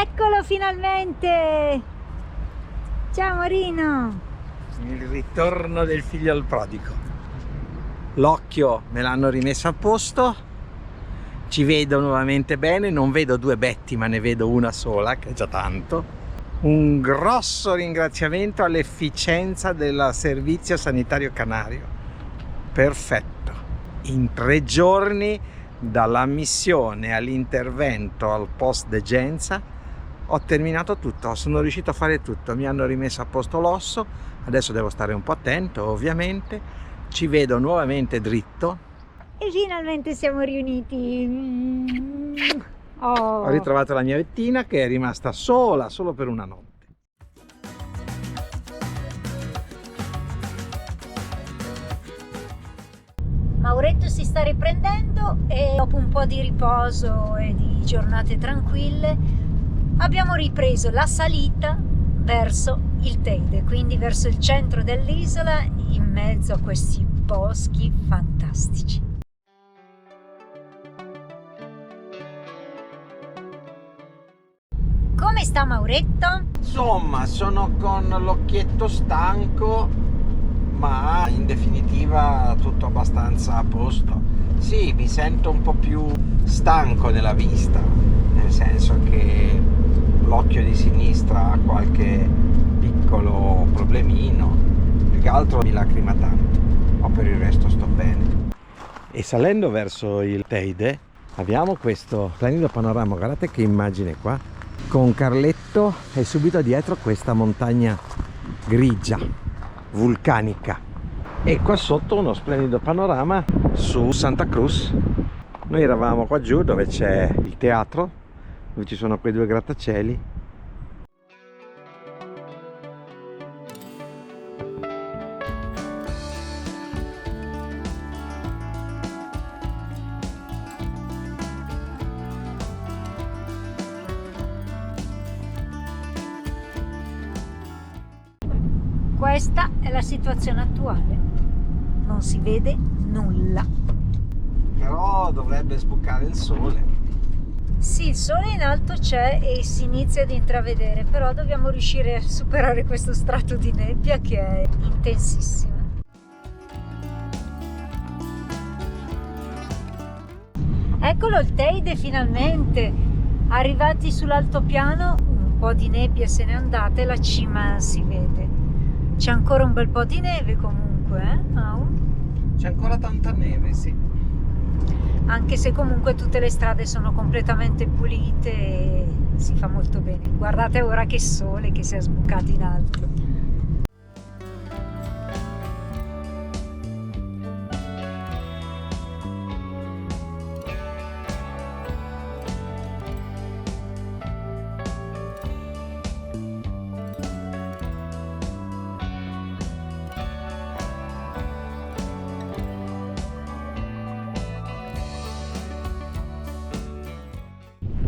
Eccolo finalmente! Ciao Marino! Il ritorno del figlio al prodigo. L'occhio me l'hanno rimesso a posto, ci vedo nuovamente bene, non vedo due Betty ma ne vedo una sola, che è già tanto. Un grosso ringraziamento all'efficienza del servizio sanitario canario. Perfetto. In 3 giorni dall'ammissione all'intervento al post degenza ho terminato tutto, sono riuscito a fare tutto, mi hanno rimesso a posto l'osso, adesso devo stare un po' attento ovviamente, ci vedo nuovamente dritto. E finalmente siamo riuniti. Ho ritrovato la mia Bettina che è rimasta sola, solo per una notte. Mauretto si sta riprendendo e dopo un po' di riposo e di giornate tranquille abbiamo ripreso la salita verso il Teide, quindi verso il centro dell'isola in mezzo a questi boschi fantastici. Come sta Mauretto? Insomma, sono con l'occhietto stanco, ma in definitiva tutto abbastanza a posto. Sì, mi sento un po' più stanco nella vista, nel senso che l'occhio di sinistra ha qualche piccolo problemino, più che altro mi lacrima tanto, ma per il resto sto bene. E salendo verso il Teide abbiamo questo splendido panorama, guardate che immagine qua, con Carletto e subito dietro questa montagna grigia, vulcanica, e qua sotto uno splendido panorama su Santa Cruz. Noi eravamo qua giù dove c'è il teatro, dove ci sono quei 2 grattacieli. Questa è la situazione attuale, non si vede nulla. Però dovrebbe sbucare il sole. Sì, il sole in alto c'è e si inizia ad intravedere, però dobbiamo riuscire a superare questo strato di nebbia che è intensissima. Eccolo il Teide finalmente! Arrivati sull'altopiano, un po' di nebbia se n'è andata e la cima si vede. C'è ancora un bel po' di neve comunque, C'è ancora tanta neve, sì. Anche se comunque tutte le strade sono completamente pulite e si fa molto bene. Guardate ora che sole che si è sbucato in alto.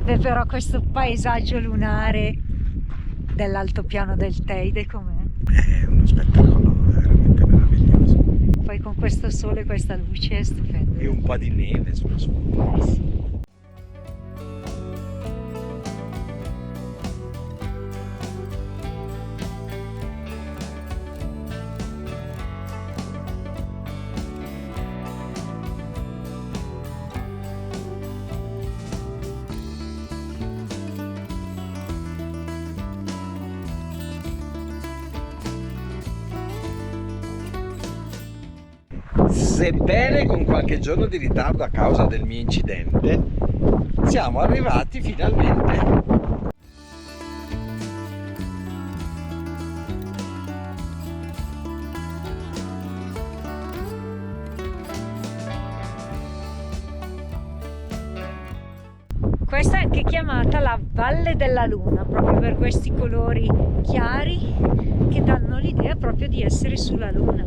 Beh, però questo paesaggio lunare dell'altopiano del Teide com'è? È uno spettacolo veramente meraviglioso. Poi con questo sole e questa luce è stupendo. E un po' di neve sullo sfondo. Sì. Sebbene con qualche giorno di ritardo a causa del mio incidente, siamo arrivati finalmente. Questa è anche chiamata la Valle della Luna, proprio per questi colori chiari che danno l'idea proprio di essere sulla Luna.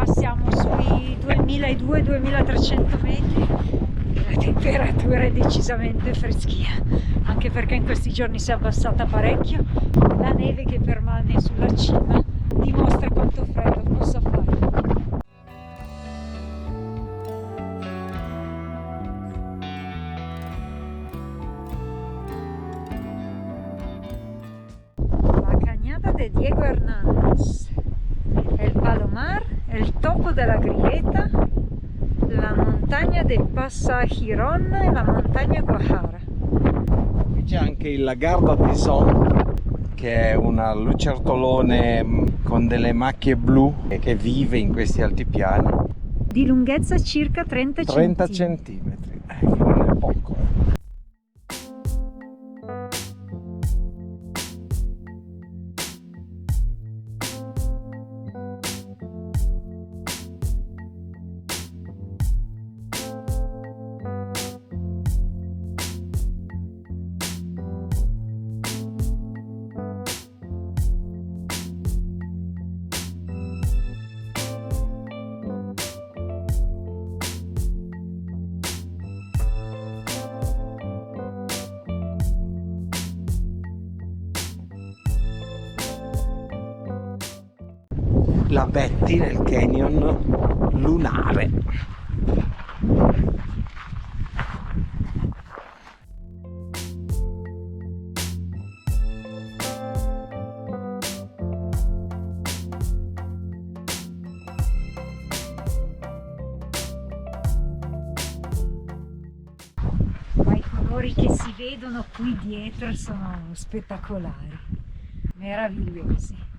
Siamo sui 2200-2300 metri, la temperatura Ligure è decisamente freschia, anche perché in questi giorni si è abbassata parecchio. La neve che permane sulla cima dimostra quanto freddo possa fare. La Cañada de Diego Hernández, el Palomar, el Topo de la Grieta, la montagna del Passagirón e la montagna Guajara. Qui c'è anche il Lagardo Tison, che è una lucertolone con delle macchie blu e che vive in questi altipiani. Di lunghezza circa 30 centimetri, non è poco. La Betty nel canyon lunare. Ma i colori che si vedono qui dietro sono spettacolari, meravigliosi.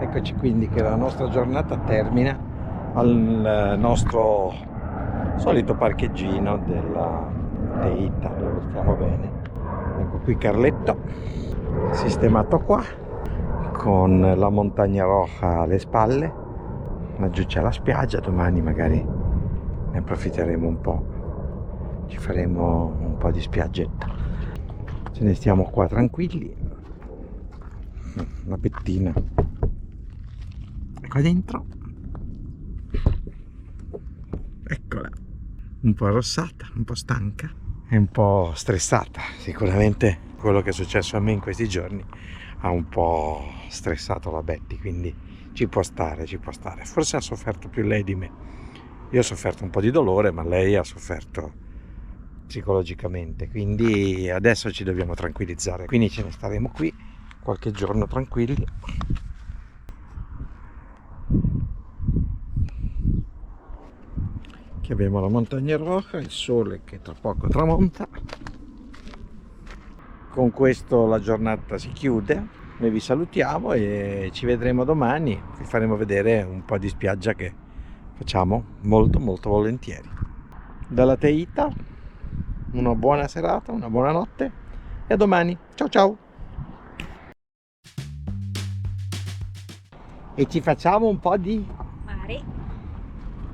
Eccoci quindi che la nostra giornata termina al nostro solito parcheggino della Teita, dove stiamo bene. Ecco qui Carletto, sistemato qua, con la montagna roja alle spalle. Laggiù c'è la spiaggia, domani magari ne approfitteremo un po', ci faremo un po' di spiaggetta. Ce ne stiamo qua tranquilli, una pettina qua dentro, eccola, un po' arrossata, un po' stanca e un po' stressata. Sicuramente quello che è successo a me in questi giorni ha un po' stressato la Betty, quindi ci può stare. Forse ha sofferto più lei di me. Io ho sofferto un po' di dolore, ma lei ha sofferto psicologicamente, quindi adesso ci dobbiamo tranquillizzare, quindi ce ne staremo qui qualche giorno tranquilli. Qui abbiamo la montagna roja, il sole che tra poco tramonta. Con questo la giornata si chiude, noi vi salutiamo e ci vedremo domani, vi faremo vedere un po' di spiaggia che facciamo molto volentieri. Dalla Teita una buona serata, una buona notte e a domani, ciao! E ci facciamo un po' di mare.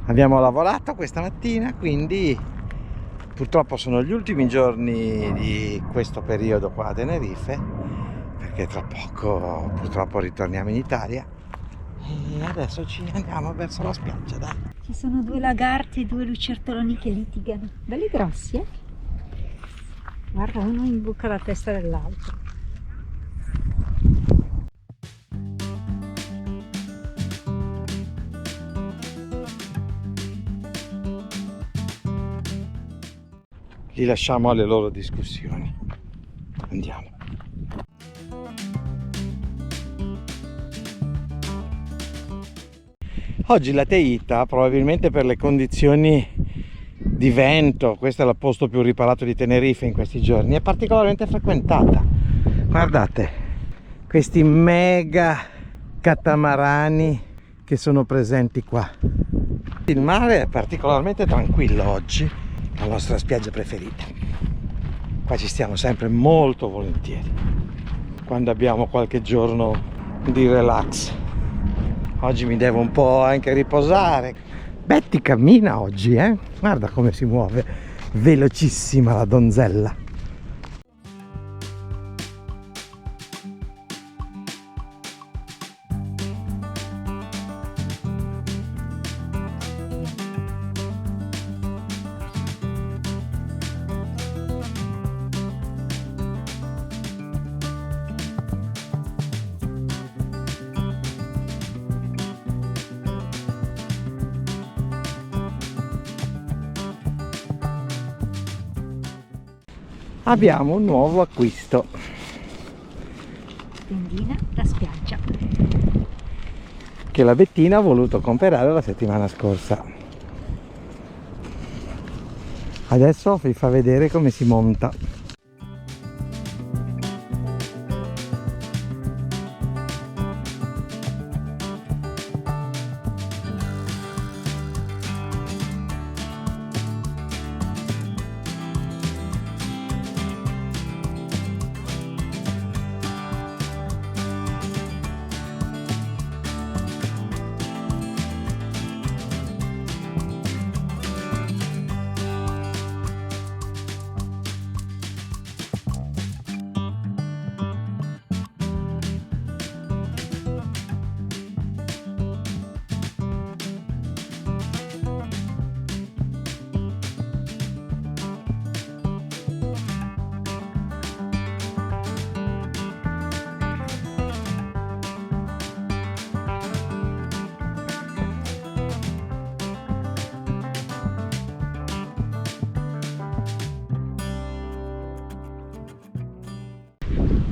Abbiamo lavorato questa mattina, quindi purtroppo sono gli ultimi giorni di questo periodo qua a Tenerife, perché tra poco purtroppo ritorniamo in Italia e adesso ci andiamo verso la spiaggia, dai. Ci sono due lagarti e due lucertoloni che litigano, belli grossi, Guarda, uno imbocca la testa dell'altro. li lasciamo alle loro discussioni. Andiamo. Oggi la Teita, probabilmente per le condizioni di vento, questo è il posto più riparato di Tenerife in questi giorni, è particolarmente frequentata. Guardate questi mega catamarani che sono presenti qua. Il mare è particolarmente tranquillo oggi, la nostra spiaggia preferita. Qua ci stiamo sempre molto volentieri quando abbiamo qualche giorno di relax. Oggi mi devo un po' anche riposare. Betty cammina oggi, guarda come si muove, velocissima la donzella. Abbiamo un nuovo acquisto. Tendina da spiaggia. Che la Bettina ha voluto comprare la settimana scorsa. Adesso vi fa vedere come si monta.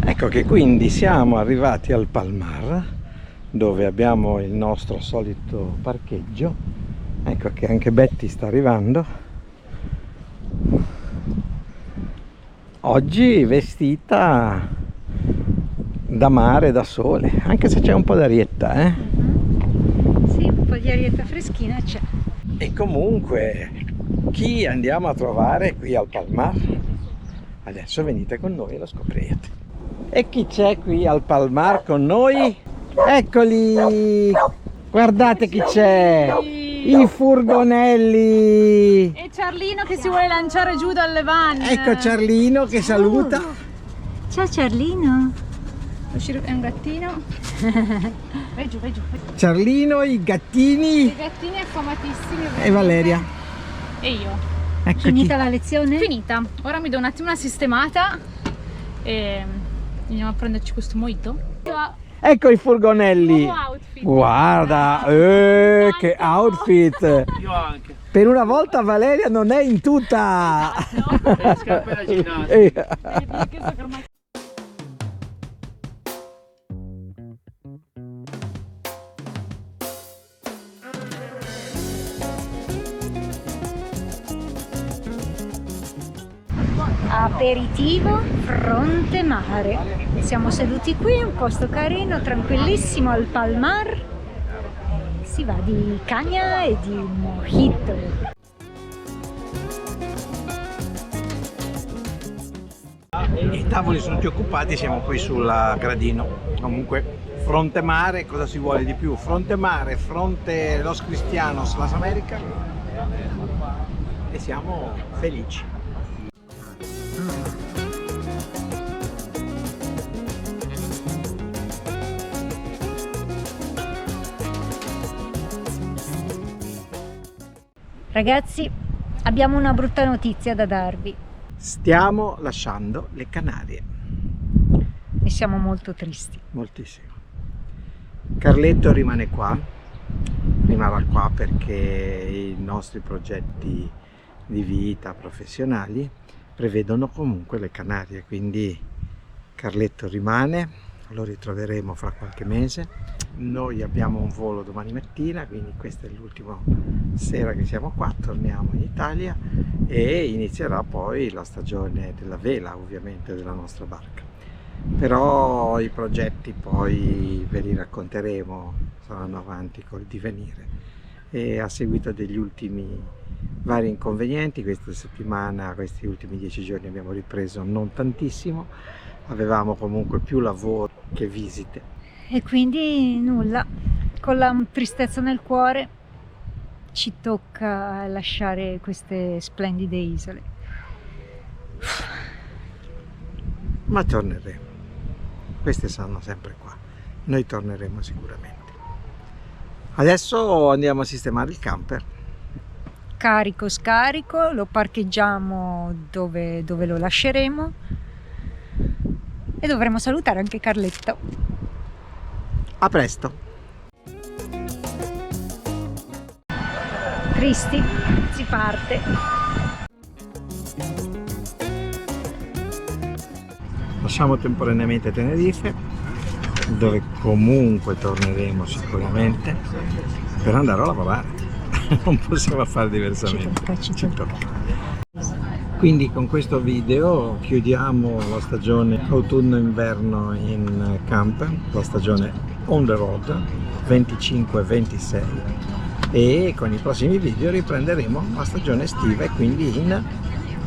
Ecco che quindi siamo arrivati al Palmar, dove abbiamo il nostro solito parcheggio. Ecco che anche Betty sta arrivando. Oggi vestita da mare, da sole, anche se c'è un po' d'arietta, Sì, un po' di arietta freschina c'è. E comunque, chi andiamo a trovare qui al Palmar? Adesso venite con noi e lo scoprirete. E chi c'è qui al Palmar con noi? Eccoli! Guardate chi c'è! I furgonelli! E Ciarlino che si vuole lanciare giù dalle van. Ecco Ciarlino che saluta. Ciao Ciarlino! È un gattino. Vai giù, vai giù. Ciarlino, i gattini I gattini affamatissimi. e Valeria. E io. Eccoci. Finita la lezione? Finita. Ora mi do un attimo una sistemata e andiamo a prenderci questo mojito. Ecco i furgonelli. Nuovo outfit. Guarda, che outfit. Io anche. Per una volta Valeria non è in tuta. Le scarpe da ginnastica. Perché so che ormai... Aperitivo fronte mare. Siamo seduti qui, un posto carino, tranquillissimo al Palmar. E si va di cagna e di mojito. I tavoli sono tutti occupati, siamo qui sul gradino. Comunque fronte mare, cosa si vuole di più? Fronte mare, fronte Los Cristianos, Las America, e siamo felici. Ragazzi, abbiamo una brutta notizia da darvi Stiamo lasciando le Canarie. e siamo molto tristi. Moltissimo. Carletto rimarrà qua perché i nostri progetti di vita professionali prevedono comunque le Canarie, quindi Carletto rimane, lo ritroveremo fra qualche mese. Noi abbiamo un volo domani mattina, quindi questa è l'ultima sera che siamo qua, torniamo in Italia e inizierà poi la stagione della vela, ovviamente, della nostra barca. Però i progetti poi ve li racconteremo, saranno avanti col divenire, e a seguito degli ultimi vari inconvenienti questa settimana, questi ultimi 10 giorni abbiamo ripreso non tantissimo, avevamo comunque più lavoro che visite e quindi nulla, con la tristezza nel cuore ci tocca lasciare queste splendide isole, ma torneremo. Queste saranno sempre qua, noi torneremo sicuramente. Adesso andiamo a sistemare il camper. Carico, scarico, lo parcheggiamo dove lo lasceremo e dovremo salutare anche Carletto. A presto! Cristi, si parte. Lasciamo temporaneamente Tenerife, dove comunque torneremo sicuramente, per andare a lavorare. Non possiamo fare diversamente. Ci tocca. Quindi con questo video chiudiamo la stagione autunno-inverno in camper, la stagione on the road 25-26, e con i prossimi video riprenderemo la stagione estiva e quindi in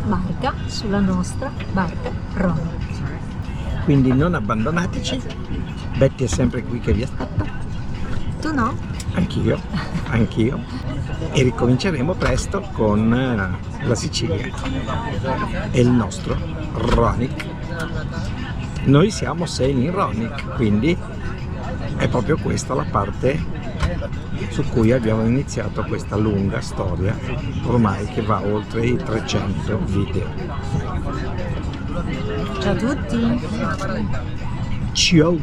Barca, sulla nostra barca Ronic. Quindi non abbandonateci, Betty è sempre qui che vi aspetta. Tu no? Anch'io. E ricominceremo presto con la Sicilia e il nostro Ronic. Noi siamo Sailing Ronic, quindi è proprio questa la parte su cui abbiamo iniziato questa lunga storia, ormai che va oltre i 300 video. Ciao a tutti! Ciao!